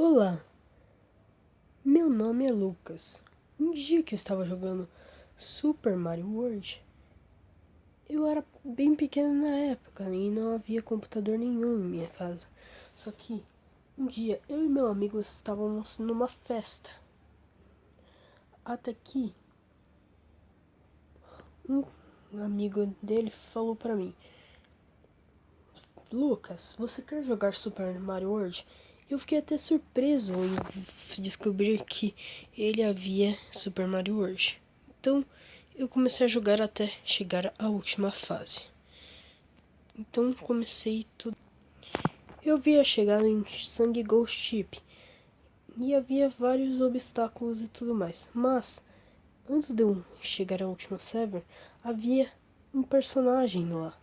Olá, meu nome é Lucas. Um dia que eu estava jogando Super Mario World, eu era bem pequeno na época e não havia computador nenhum em minha casa. Só que um dia eu e meu amigo estávamos numa festa. Até que um amigo dele falou pra mim: Lucas, você quer jogar Super Mario World? Eu fiquei até surpreso em descobrir que ele havia Super Mario World. Então eu comecei a jogar até chegar à última fase. Então comecei tudo. Eu havia chegado em Sangue Ghost Chip e havia vários obstáculos e tudo mais. Mas antes de eu chegar à última server, havia um personagem lá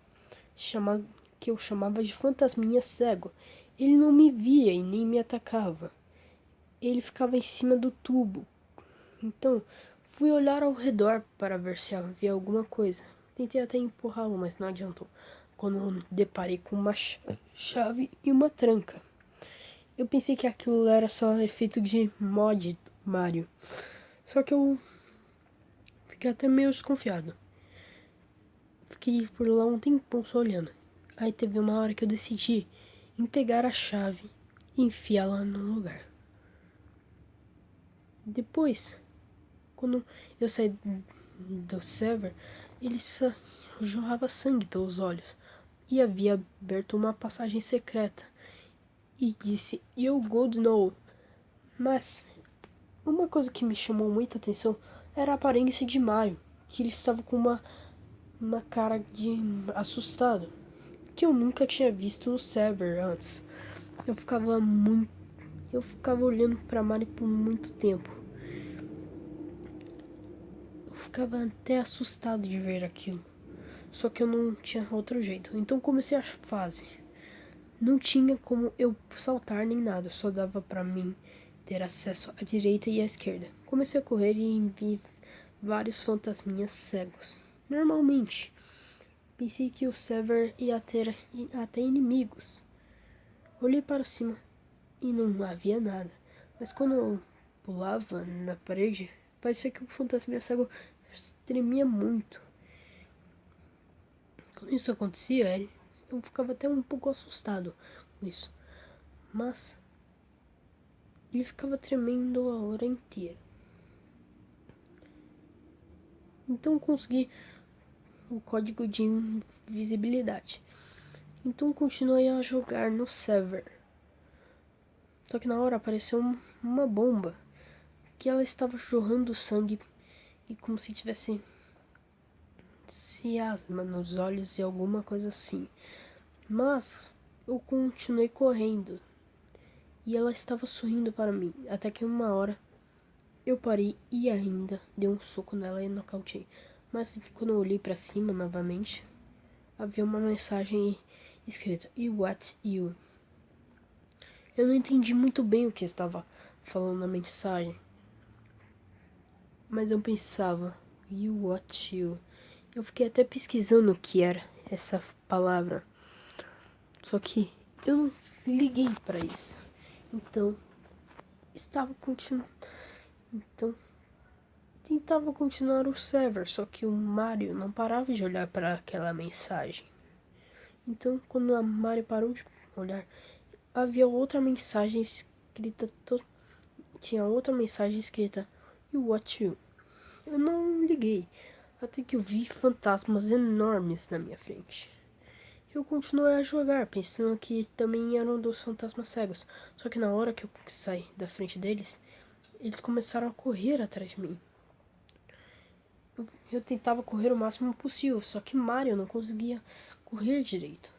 chamado que eu chamava de Fantasminha Cego. Ele não me via e nem me atacava. Ele ficava em cima do tubo. Então, fui olhar ao redor para ver se havia alguma coisa. Tentei até empurrá-lo, mas não adiantou. Quando deparei com uma chave e uma tranca. Eu pensei que aquilo era só efeito de mod do Mario. Só que eu fiquei até meio desconfiado. Fiquei por lá um tempão só olhando. Aí teve uma hora que eu decidi em pegar a chave e enfiá-la no lugar. Depois, quando eu saí do server, ele só jorrava sangue pelos olhos e havia aberto uma passagem secreta e disse You Good Know. Mas uma coisa que me chamou muita atenção era a aparência de Mario, que ele estava com uma cara de assustado, que eu nunca tinha visto no server antes. Eu ficava muito. Eu ficava olhando para Mario por muito tempo. Eu ficava até assustado de ver aquilo. Só que eu não tinha outro jeito. Então comecei a fase. Não tinha como eu saltar nem nada. Só dava pra mim ter acesso à direita e à esquerda. Comecei a correr e vi vários fantasminhas cegos. Normalmente, pensei que o server ia ter até inimigos. Olhei para cima e não havia nada. Mas quando eu pulava na parede, parecia que o fantasma cego tremia muito. Quando isso acontecia, eu ficava até um pouco assustado com isso. Mas ele ficava tremendo a hora inteira. Então consegui o código de invisibilidade. Então continuei a jogar no server. Só que na hora apareceu uma bomba que ela estava jorrando sangue e como se tivesse ciasma nos olhos e alguma coisa assim. Mas eu continuei correndo e ela estava sorrindo para mim, até que uma hora eu parei e ainda dei um soco nela e nocauteei. Mas quando eu olhei para cima novamente, havia uma mensagem escrita You what you. Eu não entendi muito bem o que estava falando na mensagem, mas eu pensava You what you. Eu fiquei até pesquisando o que era essa palavra. Só que eu não liguei para isso. Então, estava continuando. Então, tentava continuar o server, só que o Mario não parava de olhar para aquela mensagem. Então, quando a Mario parou de olhar, havia outra mensagem escrita. Tinha outra mensagem escrita You what you. Eu não liguei, até que eu vi fantasmas enormes na minha frente. Eu continuei a jogar, pensando que também eram dos fantasmas cegos. Só que na hora que eu saí da frente deles, eles começaram a correr atrás de mim. Eu tentava correr o máximo possível, só que Mario não conseguia correr direito.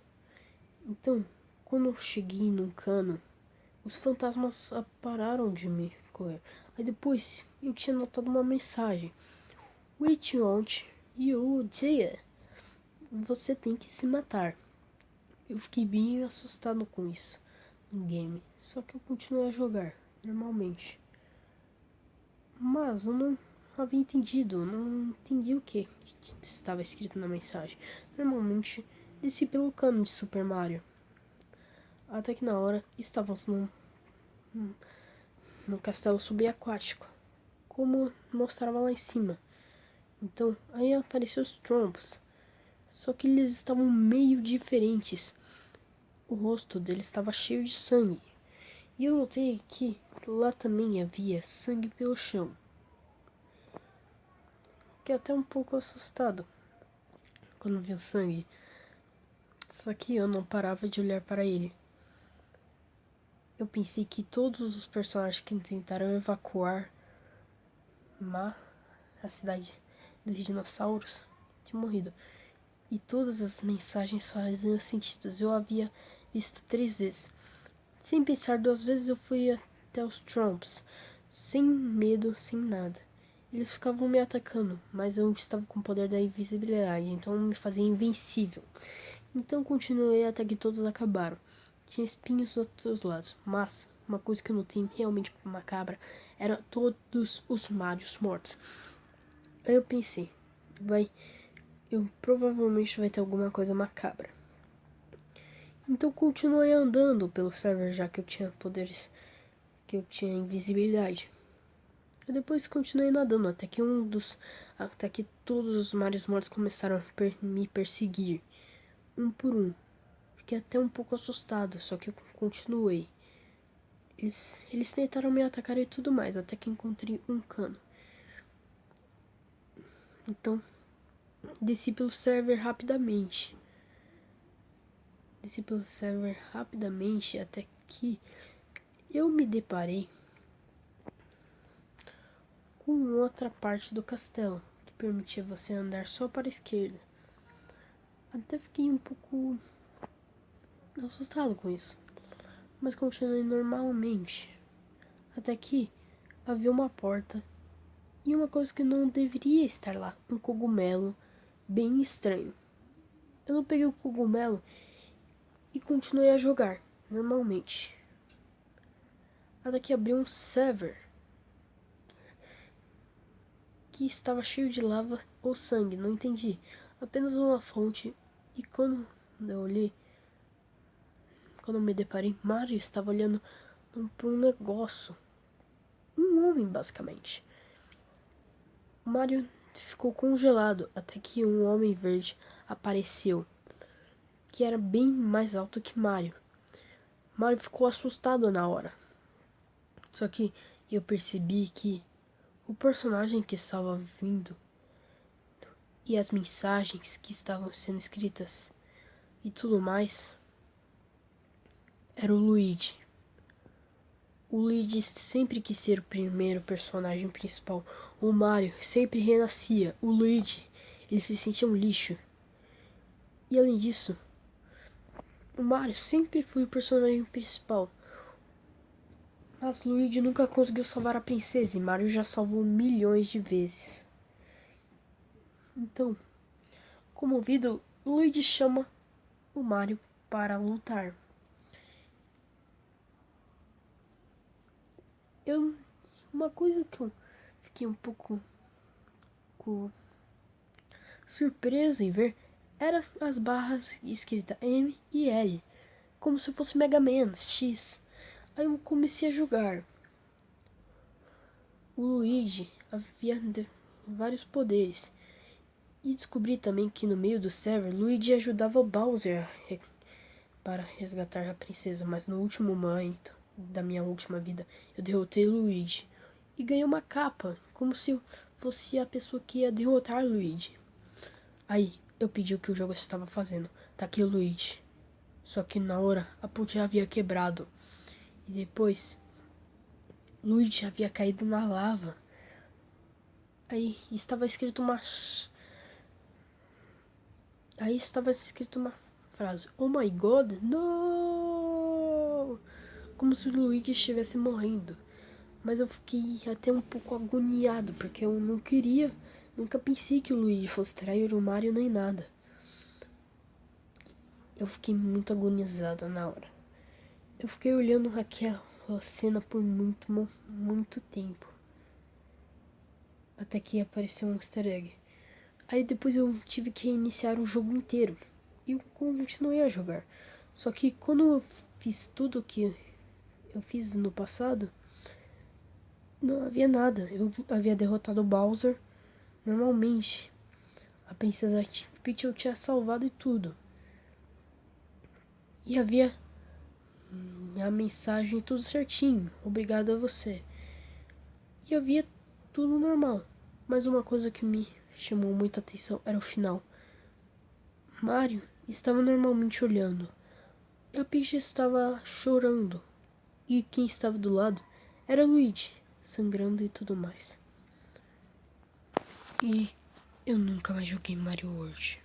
Então, quando eu cheguei num cano, os fantasmas pararam de me correr. Aí depois eu tinha notado uma mensagem. Which want you dear? Você tem que se matar. Eu fiquei bem assustado com isso no game. Só que eu continuei a jogar normalmente. Mas eu não havia entendido, não entendi o que estava escrito na mensagem. Normalmente desci pelo cano de Super Mario. Até que na hora estávamos no castelo subaquático, como mostrava lá em cima. Então, aí apareceu os Tromps, só que eles estavam meio diferentes. O rosto deles estava cheio de sangue, e eu notei que lá também havia sangue pelo chão. Fiquei até um pouco assustado quando vi o sangue, só que eu não parava de olhar para ele. Eu pensei que todos os personagens que tentaram evacuar a cidade dos dinossauros tinham morrido. E todas as mensagens faziam sentido. Eu havia visto 3 vezes. Sem pensar 2 vezes, eu fui até os Trumps, sem medo, sem nada. Eles ficavam me atacando, mas eu estava com o poder da invisibilidade, então me fazia invencível. Então continuei até que todos acabaram. Tinha espinhos dos outros lados, mas uma coisa que eu notei realmente macabra era todos os Marios mortos. Aí eu pensei, eu provavelmente vai ter alguma coisa macabra. Então continuei andando pelo server, já que eu tinha poderes, que eu tinha invisibilidade. E depois continuei nadando até que todos os Marios mortos começaram a me perseguir, um por um. Fiquei até um pouco assustado, só que eu continuei. Eles tentaram me atacar e tudo mais, até que encontrei um cano. Então, desci pelo server rapidamente. Até que eu me deparei com outra parte do castelo, que permitia você andar só para a esquerda. Até fiquei um pouco assustado com isso, mas continuei normalmente. Até que havia uma porta e uma coisa que não deveria estar lá, um cogumelo bem estranho. Eu não peguei o cogumelo e continuei a jogar normalmente. Até que abriu um server que estava cheio de lava ou sangue, não entendi. Apenas uma fonte. E quando eu olhei, quando eu me deparei, Mario estava olhando para um negócio. Um homem, basicamente. Mario ficou congelado até que um homem verde apareceu, que era bem mais alto que Mario. Mario ficou assustado na hora. Só que eu percebi que o personagem que estava vindo e as mensagens que estavam sendo escritas e tudo mais era o Luigi. O Luigi sempre quis ser o primeiro personagem principal. O Mario sempre renascia. O Luigi, ele se sentia um lixo. E além disso, o Mario sempre foi o personagem principal. Mas Luigi nunca conseguiu salvar a princesa e Mario já salvou milhões de vezes. Então, comovido, Luigi chama o Mario para lutar. Uma coisa que eu fiquei um pouco surpreso em ver era as barras escritas M e L, como se fosse Mega Man X. Aí eu comecei a jogar. O Luigi havia vários poderes. E descobri também que no meio do server, Luigi ajudava o Bowser para resgatar a princesa, mas no último momento da minha última vida, eu derrotei Luigi e ganhei uma capa, como se eu fosse a pessoa que ia derrotar Luigi. Aí eu pedi o que o jogo estava fazendo. Tá aqui o Luigi. Só que na hora a ponte já havia quebrado. E depois Luigi havia caído na lava. Aí estava escrito uma frase: Oh my God, no! Como se o Luigi estivesse morrendo. Mas eu fiquei até um pouco agoniado, porque eu não queria, nunca pensei que o Luigi fosse trair o Mario nem nada. Eu fiquei muito agonizado na hora. Eu fiquei olhando aquela cena por muito tempo. Até que apareceu um easter egg. Aí depois eu tive que reiniciar o jogo inteiro. E eu continuei a jogar. Só que quando eu fiz tudo que eu fiz no passado, Não havia nada. Eu havia derrotado o Bowser normalmente. A princesa Peach eu tinha salvado e tudo. E havia a mensagem tudo certinho. Obrigado a você. E havia tudo normal. Mas uma coisa que me chamou muita atenção era o final. Mario estava normalmente olhando. E a Peach estava chorando. E quem estava do lado era Luigi, sangrando e tudo mais. E eu nunca mais joguei Mario World.